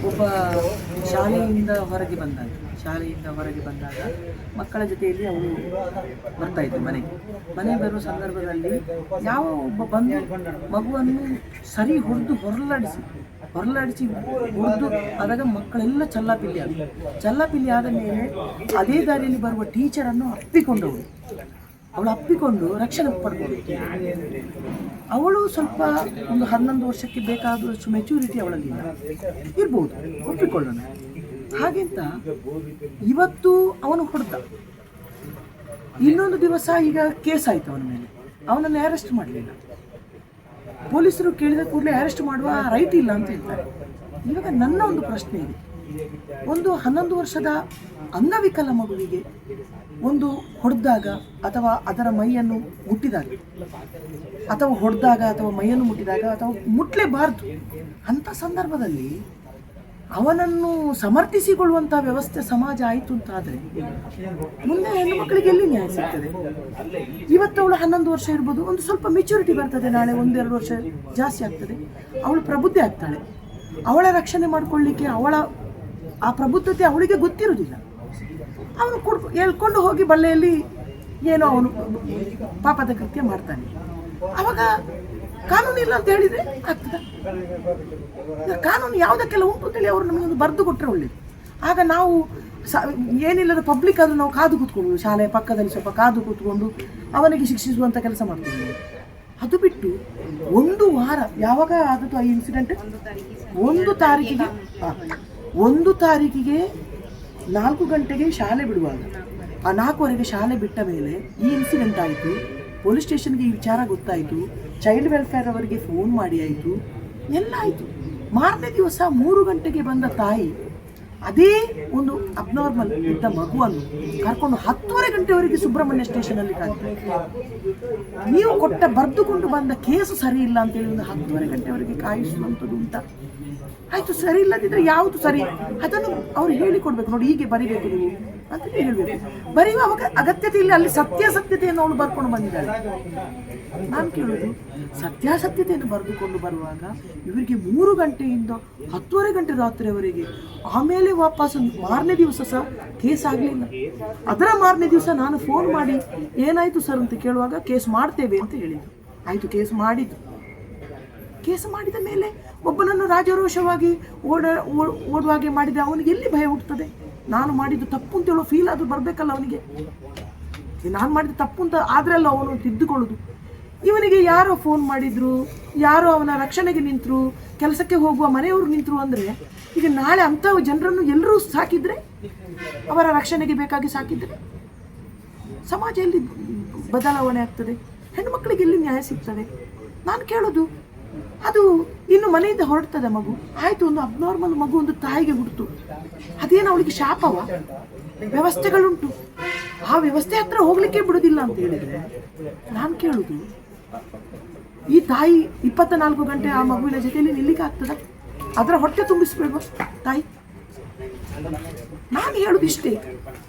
ಒಬ್ಬ ಶಾಲೆಯಿಂದ ಹೊರಗೆ ಬಂದಾಗ ಮಕ್ಕಳ ಜೊತೆಯಲ್ಲಿ ಅವಳು ಬರ್ತಾ ಇದ್ದೆ ಮನೆ ಬರುವ ಸಂದರ್ಭದಲ್ಲಿ ಯಾವ ಒಬ್ಬ ಬಂದು ಮಗುವನ್ನು ಸರಿ ಹೊರಲಾಡಿಸಿ ಹೊಡೆದು ಆದಾಗ ಮಕ್ಕಳೆಲ್ಲ ಚಲ್ಲಾಪಿಲ್ಲಿ ಆದ ಮೇಲೆ ಅದೇ ದಾರಿಯಲ್ಲಿ ಬರುವ ಟೀಚರನ್ನು ಅವಳು ಅಪ್ಪಿಕೊಂಡು ರಕ್ಷಣೆ ಪಡ್ಕೊಂಡು ಅವಳು ಸ್ವಲ್ಪ ಒಂದು 11 ವರ್ಷಕ್ಕೆ ಬೇಕಾದಷ್ಟು ಮೆಚುರಿಟಿ ಅವಳಲ್ಲಿ ಇರ್ಬೋದು, ಒಪ್ಪಿಕೊಳ್ಳೋಣ. ಹಾಗೆಂತ ಇವತ್ತು ಅವನು ಹೊಡೆದ, ಇನ್ನೊಂದು ದಿವಸ ಈಗ ಕೇಸ್ ಆಯಿತು ಅವನ ಮೇಲೆ, ಅವನನ್ನು ಅರೆಸ್ಟ್ ಮಾಡಲಿಲ್ಲ. ಪೊಲೀಸರು ಕೇಳಿದ ಕೂಡಲೇ ಅರೆಸ್ಟ್ ಮಾಡುವ ರೈಟ್ ಇಲ್ಲ ಅಂತ ಹೇಳ್ತಾರೆ. ಇವಾಗ ನನ್ನ ಒಂದು ಪ್ರಶ್ನೆ ಇದೆ, ಒಂದು 11 ವರ್ಷದ ಅಂಗವಿಕಲ ಮಗುವಿಗೆ ಒಂದು ಹೊಡೆದಾಗ ಅಥವಾ ಅದರ ಮೈಯನ್ನು ಮುಟ್ಟಿದಾಗ ಅಥವಾ ಹೊಡೆದಾಗ ಅಥವಾ ಮೈಯನ್ನು ಮುಟ್ಟಿದಾಗ ಅಥವಾ ಮುಟ್ಟಲೇಬಾರ್ದು ಅಂಥ ಸಂದರ್ಭದಲ್ಲಿ ಅವನನ್ನು ಸಮರ್ಥಿಸಿಕೊಳ್ಳುವಂಥ ವ್ಯವಸ್ಥೆ ಸಮಾಜ ಆಯಿತು ಅಂತಾದರೆ ಮುಂದೆ ಹೆಣ್ಣು ಮಕ್ಕಳಿಗೆ ಎಲ್ಲಿ ನ್ಯಾಯ ಸಿಗ್ತದೆ? ಇವತ್ತು ಅವಳು 11 ವರ್ಷ ಇರ್ಬೋದು, ಒಂದು ಸ್ವಲ್ಪ ಮೆಚುರಿಟಿ ಬರ್ತದೆ, ನಾಳೆ 1-2 ವರ್ಷ ಜಾಸ್ತಿ ಆಗ್ತದೆ, ಅವಳು ಪ್ರಬುದ್ಧೆ ಆಗ್ತಾಳೆ. ಅವಳ ರಕ್ಷಣೆ ಮಾಡಿಕೊಳ್ಳಿಕ್ಕೆ ಆ ಪ್ರಬುದ್ಧತೆ ಅವಳಿಗೆ ಗೊತ್ತಿರೋದಿಲ್ಲ. ಅವನು ಹೇಳ್ಕೊಂಡು ಹೋಗಿ ಬಳ್ಳೆಯಲ್ಲಿ ಏನೋ ಅವನು ಪಾಪದ ಕೃತ್ಯ ಮಾಡ್ತಾನೆ. ಆವಾಗ ಕಾನೂನು ಇಲ್ಲ ಅಂತ ಹೇಳಿದರೆ ಆಗ್ತದೆ. ಕಾನೂನು ಯಾವುದಕ್ಕೆಲ್ಲ ಉಂಟು ಅಂತೇಳಿ ಅವರು ನಮಗೊಂದು ಬರೆದು ಕೊಟ್ಟರೆ ಒಳ್ಳೇದು. ಆಗ ನಾವು ಏನಿಲ್ಲದ ಪಬ್ಲಿಕ್ ಆದರೂ ನಾವು ಕಾದು ಕೂತ್ಕೊಂಡು ಶಾಲೆಯ ಪಕ್ಕದಲ್ಲಿ ಸ್ವಲ್ಪ ಕಾದು ಕೂತ್ಕೊಂಡು ಅವನಿಗೆ ಶಿಕ್ಷಿಸುವಂಥ ಕೆಲಸ ಮಾಡ್ತೀವಿ. ಅದು ಬಿಟ್ಟು 1 ವಾರ ಯಾವಾಗ ಆದದ್ದು ಆ ಇನ್ಸಿಡೆಂಟ್, 1 ತಾರೀಕಿಗೆ 4 ಗಂಟೆಗೆ ಶಾಲೆ ಬಿಡುವಾಗ, ಆ 4ವರೆಗೆ ಶಾಲೆ ಬಿಟ್ಟ ಮೇಲೆ ಈ ಇನ್ಸಿಡೆಂಟ್ ಆಯಿತು. ಪೊಲೀಸ್ ಸ್ಟೇಷನ್ಗೆ ಈ ವಿಚಾರ ಗೊತ್ತಾಯಿತು, ಚೈಲ್ಡ್ ವೆಲ್ಫೇರ್ ಅವರಿಗೆ ಫೋನ್ ಮಾಡಿ ಆಯಿತು, ಎಲ್ಲ ಆಯಿತು. ಮಾರನೇ ದಿವಸ 3 ಗಂಟೆಗೆ ಬಂದ ತಾಯಿ ಅದೇ ಒಂದು ಅಬ್ನಾರ್ಮಲ್ ಇದ್ದ ಮಗುವನ್ನು ಕರ್ಕೊಂಡು 10ವರೆ ಗಂಟೆವರೆಗೆ ಸುಬ್ರಹ್ಮಣ್ಯ ಸ್ಟೇಷನಲ್ಲಿ ಕಾಯ್ತಾರೆ. ನೀವು ಬರೆದುಕೊಂಡು ಬಂದ ಕೇಸು ಸರಿ ಇಲ್ಲ ಅಂತೇಳಿ ಒಂದು 10ವರೆ ಗಂಟೆವರೆಗೆ ಕಾಯಿಸುವಂಥದ್ದು ಉಂಟಾ? ಆಯಿತು, ಸರಿ ಇಲ್ಲದಿದ್ದರೆ ಯಾವುದು ಸರಿ ಅದನ್ನು ಅವ್ರು ಹೇಳಿಕೊಡ್ಬೇಕು. ನೋಡಿ, ಹೀಗೆ ಬರಿಬೇಕು ನೀವು ಅಂತ ಹೇಳಬೇಕು. ಬರೆಯುವ ಅಗತ್ಯತೆ ಇಲ್ಲ. ಅಲ್ಲಿ ಸತ್ಯಾಸತ್ಯತೆಯನ್ನು ಅವಳು ಬರ್ಕೊಂಡು ಬಂದಿದ್ದಾಳೆ. ನಾನು ಕೇಳೋದು, ಸತ್ಯಾಸತ್ಯತೆಯನ್ನು ಬರೆದುಕೊಂಡು ಬರುವಾಗ ಇವರಿಗೆ 3 ಗಂಟೆಯಿಂದ 10ವರೆ ಗಂಟೆ ರಾತ್ರಿಯವರೆಗೆ, ಆಮೇಲೆ ವಾಪಸ್ ಮಾರನೇ ದಿವಸ ಸಹ ಕೇಸ್ ಆಗಲಿಲ್ಲ. ಅದರ ಮಾರನೇ ದಿವಸ ನಾನು ಫೋನ್ ಮಾಡಿ ಏನಾಯಿತು ಸರ್ ಅಂತ ಕೇಳುವಾಗ ಕೇಸ್ ಮಾಡ್ತೇವೆ ಅಂತ ಹೇಳಿದ್ದು. ಆಯಿತು, ಕೇಸ್ ಮಾಡಿದ ಮೇಲೆ ಒಬ್ಬನನ್ನು ರಾಜಾರೋಷವಾಗಿ ಓಡುವ ಹಾಗೆ ಮಾಡಿದ ಅವನಿಗೆ ಎಲ್ಲಿ ಭಯ ಹುಟ್ಟುತ್ತದೆ? ನಾನು ಮಾಡಿದ್ದು ತಪ್ಪು ಅಂತ ಹೇಳೋ ಫೀಲ್ ಆದರೂ ಬರಬೇಕಲ್ಲ ಅವನಿಗೆ. ನಾನು ಮಾಡಿದ ತಪ್ಪು ಅಂತ ಆದ್ರೆಲ್ಲ ಅವನು ತಿದ್ದುಕೊಳ್ಳೋದು. ಇವನಿಗೆ ಯಾರೋ ಫೋನ್ ಮಾಡಿದ್ರು, ಯಾರೋ ಅವನ ರಕ್ಷಣೆಗೆ ನಿಂತರು, ಕೆಲಸಕ್ಕೆ ಹೋಗುವ ಮನೆಯವರು ನಿಂತರು ಅಂದರೆ ಈಗ ನಾಳೆ ಅಂಥ ಜನರನ್ನು ಎಲ್ಲರೂ ಸಾಕಿದ್ರೆ, ಅವರ ರಕ್ಷಣೆಗೆ ಬೇಕಾಗಿ ಸಾಕಿದ್ರೆ ಸಮಾಜ ಎಲ್ಲಿ ಬದಲಾವಣೆ ಆಗ್ತದೆ? ಹೆಣ್ಣುಮಕ್ಕಳಿಗೆ ಎಲ್ಲಿ ನ್ಯಾಯ ಸಿಗ್ತದೆ? ನಾನು ಕೇಳೋದು, ಅದು ಇನ್ನು ಮನೆಯಿಂದ ಹೊರಡ್ತದೆ ಮಗು, ಆಯಿತು, ಒಂದು ಅಬ್ನಾರ್ಮಲ್ ಮಗು ಒಂದು ತಾಯಿಗೆ ಹುಡ್ತು, ಅದೇನು ಅವಳಿಗೆ ಶಾಪವ? ವ್ಯವಸ್ಥೆಗಳುಂಟು, ಆ ವ್ಯವಸ್ಥೆ ಹತ್ರ ಹೋಗ್ಲಿಕ್ಕೆ ಬಿಡೋದಿಲ್ಲ ಅಂತ ಹೇಳಿದರೆ ನಾನು ಕೇಳೋದು, ಈ ತಾಯಿ 24 ಗಂಟೆ ಆ ಮಗುವಿನ ಜೊತೆಯಲ್ಲಿ ನಿಲ್ಲಿಕ್ಕೆ ಆಗ್ತದ? ಅದರ ಹೊಟ್ಟೆ ತುಂಬಿಸ್ಬೇಕು ತಾಯಿ. ನಾನು ಹೇಳುದು ಇಷ್ಟೇ,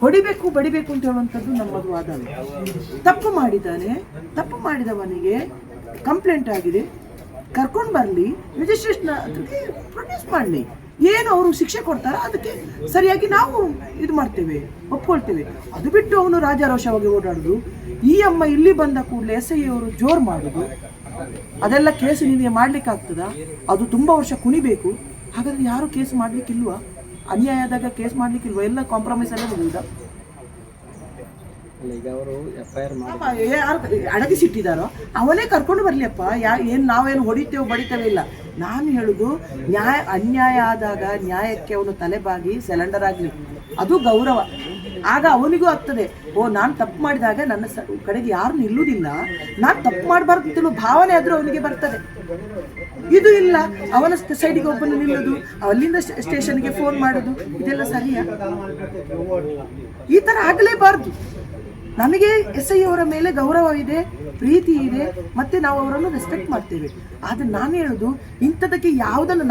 ಬಡಿಬೇಕು ಅಂತ ಹೇಳುವಂಥದ್ದು ನಮ್ಮದು ವಾದ. ತಪ್ಪು ಮಾಡಿದವನಿಗೆ ಕಂಪ್ಲೇಂಟ್ ಆಗಿದೆ, ಕರ್ಕೊಂಡು ಬರಲಿ, ರಿಜಿಸ್ಟ್ರೇಷನ್ ಪ್ರೊಡ್ಯೂಸ್ ಮಾಡಲಿ, ಏನು ಅವರು ಶಿಕ್ಷೆ ಕೊಡ್ತಾರೆ ಅದಕ್ಕೆ ಸರಿಯಾಗಿ ನಾವು ಇದು ಮಾಡ್ತೇವೆ, ಒಪ್ಕೊಳ್ತೇವೆ. ಅದು ಬಿಟ್ಟು ಅವನು ರಾಜಾರೋಷವಾಗಿ ಓಡಾಡೋದು, ಈ ಅಮ್ಮ ಇಲ್ಲಿ ಬಂದ ಕೂಡಲೇ SI ಅವರು ಜೋರು ಮಾಡೋದು, ಅದೆಲ್ಲ ಕೇಸ್ ನೀವೇ ಮಾಡ್ಲಿಕ್ಕಾಗ್ತದಾ? ಅದು ತುಂಬ ವರ್ಷ ಕುಣಿಬೇಕು. ಹಾಗಾದ್ರೆ ಯಾರು ಕೇಸ್ ಮಾಡಲಿಕ್ಕಿಲ್ವಾ? ಅನ್ಯಾಯ ಆದಾಗ ಕೇಸ್ ಮಾಡಲಿಕ್ಕಿಲ್ವಾ? ಎಲ್ಲ ಕಾಂಪ್ರಮೈಸ್ ಎಲ್ಲ ಬರುವುದಾ? ಅಡಗಿಸಿಟ್ಟಿದ್ದಾರೋ ಅವನೇ ಕರ್ಕೊಂಡು ಬರಲಿಯಪ್ಪ. ಏನು ನಾವೇನು ಹೊಡಿತೇವೆ ಬಡಿತೇವೆ ಇಲ್ಲ. ನಾನು ಹೇಳುದು, ಅನ್ಯಾಯ ಆದಾಗ ನ್ಯಾಯಕ್ಕೆ ಅವನು ತಲೆಬಾಗಿ ಸೆಲೆಂಡರ್ ಆಗಲಿ, ಅದು ಗೌರವ. ಆಗ ಅವನಿಗೂ ಆಗ್ತದೆ, ನಾನು ತಪ್ಪು ಮಾಡಿದಾಗ ನನ್ನ ಕಡೆಗೆ ಯಾರು ನಿಲ್ಲುವುದಿಲ್ಲ, ನಾನು ತಪ್ಪು ಮಾಡಬಾರ್ದು ಅಂತೇಳುವ ಭಾವನೆ ಆದರೂ ಅವನಿಗೆ ಬರ್ತದೆ. ಇದು ಇಲ್ಲ, ಅವನ ಸೈಡಿಗೆ ಒಬ್ಬನು ನಿಲ್ಲೋದು, ಅಲ್ಲಿಂದ ಸ್ಟೇಷನ್ಗೆ ಫೋನ್ ಮಾಡೋದು, ಇದೆಲ್ಲ ಸರಿಯಾ? ಈ ಥರ ಆಗಲೇಬಾರ್ದು. ನಮಗೆ SI ಅವರ ಮೇಲೆ ಗೌರವ ಇದೆ, ಪ್ರೀತಿ ಇದೆ, ಮತ್ತು ನಾವು ಅವರನ್ನು ರೆಸ್ಪೆಕ್ಟ್ ಮಾಡ್ತೇವೆ. ಆದರೆ ನಾನು ಹೇಳೋದು, ಇಂಥದಕ್ಕೆ ಯಾವುದನ್ನು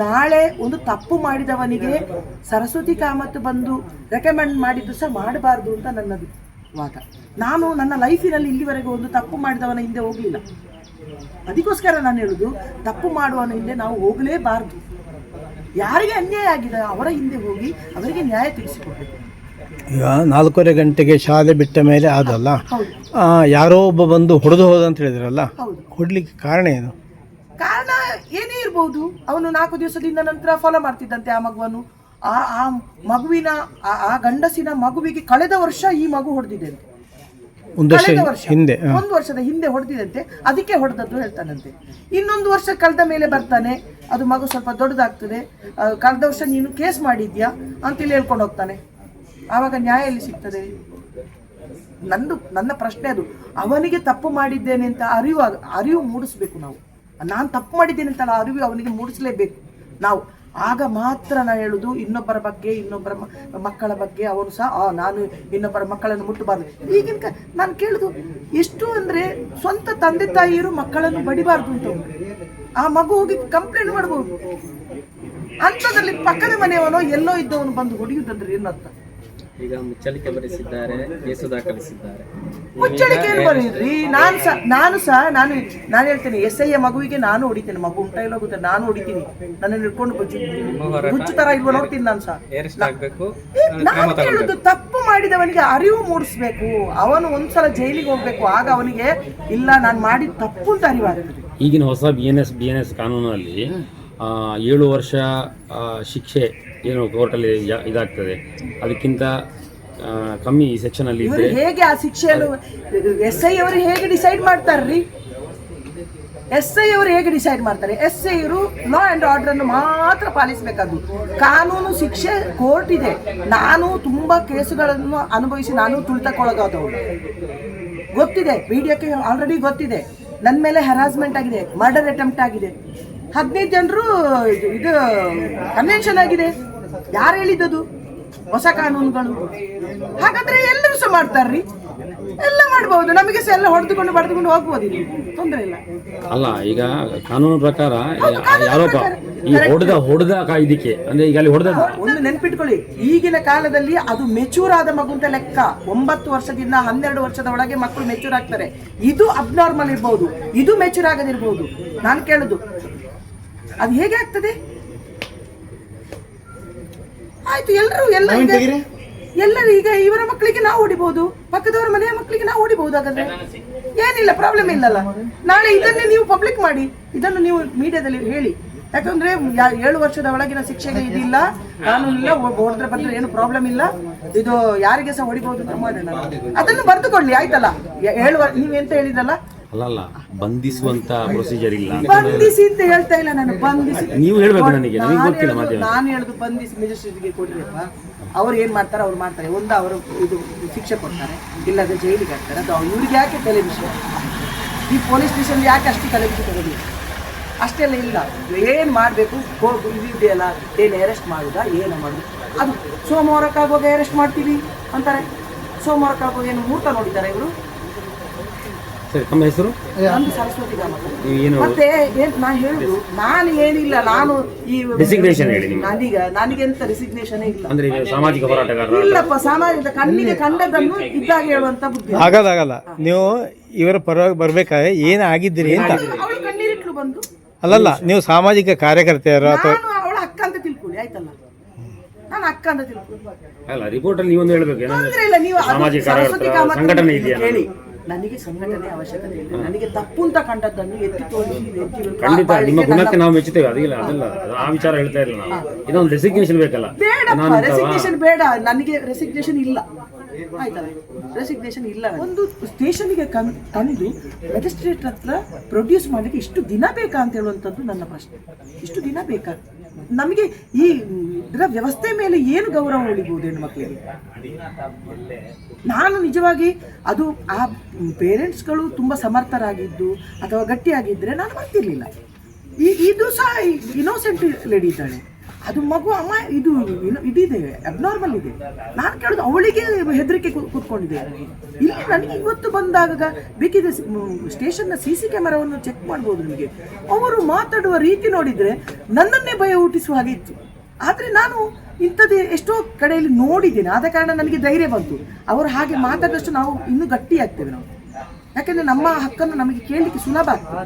ನಾಳೆ ಒಂದು ತಪ್ಪು ಮಾಡಿದವನಿಗೆ ಸರಸ್ವತಿ ಕಾಮತ್ ಬಂದು ರೆಕಮೆಂಡ್ ಮಾಡಿದ್ದು ಸಹ ಮಾಡಬಾರ್ದು ಅಂತ ನನ್ನದು ವಾದ. ನಾನು ನನ್ನ ಲೈಫಿನಲ್ಲಿ ಇಲ್ಲಿವರೆಗೂ ಒಂದು ತಪ್ಪು ಮಾಡಿದವನ ಹಿಂದೆ ಹೋಗಲಿಲ್ಲ. ಅದಕ್ಕೋಸ್ಕರ ನಾನು ಹೇಳೋದು, ತಪ್ಪು ಮಾಡುವವನ ಹಿಂದೆ ನಾವು ಹೋಗಲೇಬಾರ್ದು. ಯಾರಿಗೆ ಅನ್ಯಾಯ ಆಗಿದೆ ಅವರ ಹಿಂದೆ ಹೋಗಿ ಅವರಿಗೆ ನ್ಯಾಯ ತಿಳಿಸಿಕೊಡ್ಬೇಕು. ಈಗ 4:15 ಗಂಟೆಗೆ ಶಾಲೆ ಬಿಟ್ಟ ಮೇಲೆ ಆದಲ್ಲ, ಯಾರೋ ಒಬ್ಬ ಬಂದು ಹೊಡೆದು ಹೋದ ಅಂತ ಹೇಳಿದ್ರಲ್ಲ, ಹೊಡ್ಲಿಕ್ಕೆ ಕಾರಣ ಏನು? ಕಾರಣ ಏನೇ ಇರ್ಬೋದು. ಅವನು 4 ದಿವಸದಿಂದ ನಂತರ ಫಾಲೋ ಮಾಡ್ತಿದ್ದಂತೆ ಆ ಮಗುವನ್ನು. ಆ ಮಗುವಿನ ಆ ಗಂಡಸಿನ ಮಗುವಿಗೆ ಕಳೆದ ವರ್ಷ ಈ ಮಗು ಹೊಡೆದಿದೆ, ಒಂದು ವರ್ಷದ ಹಿಂದೆ ಹೊಡೆದಿದಂತೆ, ಅದಕ್ಕೆ ಹೊಡೆದದ್ದು ಹೇಳ್ತಾನಂತೆ. ಇನ್ನೊಂದು ವರ್ಷ ಕಳೆದ ಮೇಲೆ ಬರ್ತಾನೆ, ಅದು ಮಗು ಸ್ವಲ್ಪ ದೊಡ್ಡದಾಗ್ತದೆ, ಕಳೆದ ವರ್ಷ ನೀನು ಕೇಸ್ ಮಾಡಿದ್ಯಾ ಅಂತೇಳಿ ಹೇಳ್ಕೊಂಡು ಹೋಗ್ತಾನೆ. ಆವಾಗ ನ್ಯಾಯ ಎಲ್ಲಿ ಸಿಗ್ತದೆ? ನನ್ನ ಪ್ರಶ್ನೆ ಅದು. ಅವನಿಗೆ ತಪ್ಪು ಮಾಡಿದ್ದೇನೆ ಅಂತ ಅರಿವು ಮೂಡಿಸ್ಬೇಕು ನಾವು. ನಾನು ತಪ್ಪು ಮಾಡಿದ್ದೇನೆ ಅಂತ ಅರಿವು ಅವನಿಗೆ ಮೂಡಿಸಲೇಬೇಕು ನಾವು. ಆಗ ಮಾತ್ರ ನಾನು ಹೇಳುದು, ಇನ್ನೊಬ್ಬರ ಬಗ್ಗೆ, ಇನ್ನೊಬ್ಬರ ಮಕ್ಕಳ ಬಗ್ಗೆ ಅವನು ಸಹ ನಾನು ಇನ್ನೊಬ್ಬರ ಮಕ್ಕಳನ್ನು ಮುಟ್ಟಬಾರ್ದು. ಈಗಿನ ನಾನು ಕೇಳುದು ಎಷ್ಟು ಅಂದ್ರೆ, ಸ್ವಂತ ತಂದೆ ತಾಯಿಯರು ಮಕ್ಕಳನ್ನು ಬಡಿಬಾರ್ದು ಅಂತ ಆ ಮಗು ಹೋಗಿ ಕಂಪ್ಲೇಂಟ್ ಮಾಡ್ಬೋದು. ಅಂಥದ್ರಲ್ಲಿ ಪಕ್ಕದ ಮನೆಯವನೋ ಎಲ್ಲೋ ಇದ್ದವನು ಬಂದು ಹೊಡೆಯುವುದಂದ್ರೆ ಏನರ್ಥ? ಈಗ ಮುಚ್ಚಳಿಕೆ ಬರೆಸಿದ್ದಾರೆ, ಕೇಸು ದಾಖಲಿಸಿದ್ದಾರೆ. ಮುಚ್ಚಳಿಕೆ ಏನು ಬರೀರಿ? ನಾನು ಹೇಳ್ತೇನೆ, SI ಮಗುವಿಗೆ ನಾನು ಹೊಡಿತೇನೆ. ಮಗು ಉಂಟ ಇಲ್ಲ ಗೊತ್ತ, ನಾನು ಹೊಡಿತೀನಿ. ನನ್ನ ಹಿಡ್ಕೊಂಡು ಹುಚ್ಚು ತರ ಇಲ್ವ ನೋಡ್ತೀನಿ. ನಾನು ಹೇಳುದು, ತಪ್ಪು ಮಾಡಿದವನಿಗೆ ಅರಿವು ಮೂಡಿಸ್ಬೇಕು. ಅವನು ಒಂದ್ಸಲ ಜೈಲಿಗೆ ಹೋಗ್ಬೇಕು. ಆಗ ಅವನಿಗೆ ಇಲ್ಲ, ನಾನು ಮಾಡಿದ ತಪ್ಪು ಅಂತ ಅರಿವಾಗ್ತದೆ. ಈಗಿನ ಹೊಸ BNS ಕಾನೂನಲ್ಲಿ 7 ವರ್ಷ ಶಿಕ್ಷೆ ಏನು ಕೋರ್ಟಲ್ಲಿ ಇದಾಗ್ತದೆ, ಅದಕ್ಕಿಂತ ಕಮ್ಮಿ ಈ ಸೆಕ್ಷನ್ ಅಲ್ಲಿ ಇದ್ರೆ ಹೇಗೆ ಆ ಶಿಕ್ಷೆಯನ್ನು SI ಅವರು ಹೇಗೆ ಡಿಸೈಡ್ ಮಾಡ್ತಾರ್ರಿ? SI ಅವರು ಹೇಗೆ ಡಿಸೈಡ್ ಮಾಡ್ತಾರೆ? SI ಅವರು ಲಾ ಅಂಡ್ ಆರ್ಡರ್ ಅನ್ನು ಮಾತ್ರ ಪಾಲಿಸಬೇಕಾದ್ದು. ಕಾನೂನು ಶಿಕ್ಷೆ ಕೋರ್ಟ್ ಇದೆ. ನಾನು ತುಂಬಾ ಕೇಸುಗಳನ್ನು ಅನುಭವಿಸಿ ನಾನು ತುಳಿತಕ್ಕೊಳಗಾದವಳು, ಗೊತ್ತಿದೆ. ವಿಡಿಯೋಕ್ಕೆ ಆಲ್ರೆಡಿ ಗೊತ್ತಿದೆ. ನನ್ನ ಮೇಲೆ ಹರಾಸ್ಮೆಂಟ್ ಆಗಿದೆ, ಮರ್ಡರ್ ಅಟೆಂಪ್ಟ್ ಆಗಿದೆ, 15 ಜನರು ಇದು ಕನ್ವೆನ್ಷನ್ ಆಗಿದೆ. ಯಾರು ಹೇಳಿದ್ದದು? ಹೊಸ ಕಾನೂನುಗಳು. ಹಾಗಾದ್ರೆ ಎಲ್ಲರೂ ಸಹ ಮಾಡ್ತಾರ್ರಿ, ಎಲ್ಲ ಮಾಡ್ಬೋದು. ನಮಗೆ ಸಹ ಎಲ್ಲ ಬಡ್ದುಕೊಂಡು ಹೋಗ್ಬೋದು, ಇಲ್ಲಿ ತೊಂದರೆ ಇಲ್ಲ. ಅಲ್ಲ, ಈಗ ಕಾನೂನು ಪ್ರಕಾರ ಯಾರೋಪ ಈ ಹೊಡೆದ ಇದಕ್ಕೆ ಅಂದ್ರೆ ಈಗ ಅಲ್ಲಿ ಹೊಡೆದ ಒಂದು ನೆನ್ಪಿಟ್ಕೊಳ್ಳಿ, ಈಗಿನ ಕಾಲದಲ್ಲಿ ಅದು ಮೆಚೂರ್ ಆದ ಮಗು ಅಂತ ಲೆಕ್ಕ. 9 ವರ್ಷದಿಂದ 12 ವರ್ಷದ ಒಳಗೆ ಮಕ್ಕಳು ಮೆಚೂರ್ ಆಗ್ತಾರೆ. ಇದು ಅಬ್ನಾರ್ಮಲ್ ಇರ್ಬೋದು, ಇದು ಮೆಚೂರ್ ಆಗದಿರ್ಬೋದು. ನಾನು ಕೇಳುದು, ಅದು ಹೇಗೆ ಆಗ್ತದೆ? ಆಯ್ತು, ಎಲ್ಲರೂ ಈಗ ಇವರ ಮಕ್ಕಳಿಗೆ ನಾವು ಹೊಡಿಬಹುದು, ಪಕ್ಕದವರ ಮನೆಯ ಮಕ್ಕಳಿಗೆ ನಾವು ಹೊಡಿಬಹುದು. ಹಾಗಾದ್ರೆ ಏನಿಲ್ಲ, ಪ್ರಾಬ್ಲಮ್ ಇಲ್ಲಲ್ಲ. ನಾಳೆ ಇದನ್ನೇ ನೀವು ಪಬ್ಲಿಕ್ ಮಾಡಿ, ಇದನ್ನು ನೀವು ಮೀಡಿಯಾದಲ್ಲಿ ಹೇಳಿ. ಯಾಕಂದ್ರೆ 7 ವರ್ಷದ ಒಳಗಿನ ಶಿಕ್ಷೆಗೆ ಇದಿಲ್ಲ, ಕಾನೂನಿಲ್ಲ, ಹೊಡೆದ್ರೆ ಬಂದ್ರೆ ಏನು ಪ್ರಾಬ್ಲಮ್ ಇಲ್ಲ, ಇದು ಯಾರಿಗೆ ಸಹ ಹೊಡಿಬಹುದು ಅಂತ ಮಾಡೋಣ. ಅದನ್ನು ಬರೆದುಕೊಳ್ಳಿ, ಆಯ್ತಲ್ಲ. 7 ವರ್ಷ ನೀವೆಂತ ಹೇಳಿದ್ರಲ್ಲ, ಅಲ್ಲ ಬಂಧಿಸುವಂತ ಪ್ರೊಸೀಜರ್ ಇಲ್ಲ. ಬಂಧಿಸಿ ಅಂತ ಹೇಳ್ತಾ ಇಲ್ಲ ನಾನು, ಬಂಧಿಸಿ ನೀವು ಹೇಳ್ಬೇಕು ನನಗೆ, ನಾನು ಹೇಳುದು ಬಂಧಿಸಿ ಮೆಜಿಸ್ಟ್ರೇಟ್ಗೆ ಕೊಡ್ರಿಪ್ಪ. ಅವ್ರು ಏನ್ ಮಾಡ್ತಾರೆ ಅವ್ರು ಮಾಡ್ತಾರೆ. ಒಂದು ಅವರು ಇದು ಶಿಕ್ಷೆ ಕೊಡ್ತಾರೆ, ಇಲ್ಲದೆ ಜೈಲಿಗೆ ಹಾಕ್ತಾರೆ. ಅದು ಇವ್ರಿಗೆ ಯಾಕೆ ಟೆಲಿವಿಷನ್, ಈ ಪೊಲೀಸ್ ಸ್ಟೇಷನ್ ಯಾಕೆ ಅಷ್ಟು ಟೆಲಿವಿಷನ್ ತಗೋಬೇಕು? ಅಷ್ಟೆಲ್ಲ ಇಲ್ಲ. ಏನು ಮಾಡಬೇಕು ಇದೆಯಲ್ಲ, ಡೈಲಿ ಅರೆಸ್ಟ್ ಮಾಡುದಾ, ಏನು ಮಾಡುದು? ಅದು ಸೋಮವಾರಕ್ಕಾಗೋಗಿ ಅರೆಸ್ಟ್ ಮಾಡ್ತೀವಿ ಅಂತಾರೆ. ಸೋಮವಾರಕ್ಕಾಗೋಗಿ ಏನು ಮುಹೂರ್ತ ನೋಡಿದ್ದಾರೆ ಇವರು? ತಮ್ಮ ಹೆಸರು? ಸರಸ್ವತಿ ಗಾಮ. ಮತ್ತೆ ನಾನು ಹೇಳುದು, ನಾನು ಏನಿಲ್ಲ, ನಾನು ಈ ನನಗೆಂತ ರೆಸಿಗ್ನೇಷನ್ ಇಲ್ಲ. ಅಂದ್ರೆ ಸಾಮಾಜಿಕ ಹೋರಾಟಗಾರ ಇಲ್ಲಪ್ಪ, ಸಾಮಾಜಿಕ ಕಣ್ಣಿಗೆ ಕಂಡದನ್ನು ಇದ್ದಾಗ ಹೇಳುವಂತ ಬುದ್ಧಿ ಆಗಲ್ಲ. ನೀವು ಇವರ ಪರವಾಗಿ ಬರ್ಬೇಕಾದ್ರೆ ಏನಾಗಿದ್ದೀರಿ ಅಂತ ಅವಳು ಕಣ್ಣೀರಿಟ್ಲು ಬಂದು. ಅಲ್ಲಲ್ಲ, ನೀವು ಸಾಮಾಜಿಕ ಕಾರ್ಯಕರ್ತೆಯರು ಅಥವಾ ಅವಳ ಅಕ್ಕ ಅಂತ ತಿಳ್ಕೊಳ್ಳಿ, ಆಯ್ತಲ್ಲ. ನಾನು ಅಕ್ಕ ಅಂತ ತಿಳ್ಕೊಳ್ಳಿ. ಅಲ್ಲ, ರಿಪೋರ್ಟ್ ಅಲ್ಲಿ ನೀವೊಂದು ಹೇಳ್ಬೇಕು, ತೊಂದ್ರೆ ಇಲ್ಲ. ನೀವು ಸಾಮಾಜಿಕ ಸರಸ್ವತಿ ಕಾಮ ಸಂಘಟನೆ ಇದೆಯಾ ಹೇಳಿ. ನನಗೆ ಸಂಘಟನೆ ಅವಶ್ಯಕತೆ ಇಲ್ಲ. ನನಗೆ ತಪ್ಪು ಅಂತ ಕಂಡದ್ದನ್ನು ಎತ್ತಿ ತೋರಿಸಿ ಖಂಡಿತ ನಿಮ್ಮ ಗುಣಕ್ಕೆ ನಾವು ಮೆಚ್ಚುತ್ತೇವೆ. ಅದಲ್ಲ ಆ ವಿಚಾರ ಹೇಳ್ತಾ ಇಲ್ಲ ನಾವು. ಇದೊಂದು ರೆಸಿಗ್ನೇಷನ್ ಬೇಕಲ್ಲ. ಬೇಡಪ್ಪ, ರೆಸಿಗ್ನೇಷನ್ ಬೇಡ. ನನಗೆ ರೆಸಿಗ್ನೇಷನ್ ಇಲ್ಲ, ಆಯ್ತಲ್ಲ. ರೆಸಿಗ್ನೇಷನ್ ಇಲ್ಲ. ಒಂದು ಸ್ಟೇಷನ್ಗೆ ತಂದು ಮ್ಯಾಜಿಸ್ಟ್ರೇಟ್ ಹತ್ರ ಪ್ರೊಡ್ಯೂಸ್ ಮಾಡಲಿಕ್ಕೆ ಇಷ್ಟು ದಿನ ಬೇಕಾ ಅಂತ ಹೇಳುವಂಥದ್ದು ನನ್ನ ಪ್ರಶ್ನೆ. ಇಷ್ಟು ದಿನ ಬೇಕಾ? ನಮಗೆ ಈ ಇದರ ವ್ಯವಸ್ಥೆ ಮೇಲೆ ಏನು ಗೌರವ ಉಳಿಬಹುದು ಹೆಣ್ಮಕ್ಳಿಗೆ? ನಾನು ನಿಜವಾಗಿ ಅದು ಆ ಪೇರೆಂಟ್ಸ್ಗಳು ತುಂಬ ಸಮರ್ಥರಾಗಿದ್ದು ಅಥವಾ ಗಟ್ಟಿಯಾಗಿದ್ದರೆ ನಾನು ಬರ್ತಿರ್ಲಿಲ್ಲ. ಇದು ಸಹ ಇನ್ನೋಸೆಂಟ್ ಲೇಡಿ ಇದ್ದಾಳೆ, ಅದು ಮಗು ಅಮ್ಮ ಇದು ಇದಿದೆ, ಅಬ್ನಾರ್ಮಲ್ ಇದೆ. ನಾನು ಕೇಳೋದು ಅವಳಿಗೆ ಹೆದರಿಕೆ ಕೂತ್ಕೊಂಡಿದೆ. ಇಲ್ಲಿ ನನಗೆ ಇವತ್ತು ಬಂದಾಗ ಬೇಕಿದೆ ಸ್ಟೇಷನ್ನ CC ಕ್ಯಾಮರಾವನ್ನು ಚೆಕ್ ಮಾಡ್ಬೋದು ನಿಮಗೆ. ಅವರು ಮಾತಾಡುವ ರೀತಿ ನೋಡಿದರೆ ನನ್ನನ್ನೇ ಭಯ ಹುಟ್ಟಿಸುವ ಹಾಗೆ ಇತ್ತು. ಆದರೆ ನಾನು ಇಂಥದ್ದು ಎಷ್ಟೋ ಕಡೆಯಲ್ಲಿ ನೋಡಿದ್ದೇನೆ, ಆದ ಕಾರಣ ನನಗೆ ಧೈರ್ಯ ಬಂತು. ಅವರು ಹಾಗೆ ಮಾತಾದಷ್ಟು ನಾವು ಇನ್ನೂ ಗಟ್ಟಿಯಾಗ್ತೇವೆ ನಾವು. ಯಾಕಂದ್ರೆ ನಮ್ಮ ಹಕ್ಕನ್ನು ನಮಗೆ ಕೇಳಲಿಕ್ಕೆ ಸುಲಭ ಆಗ್ತದೆ.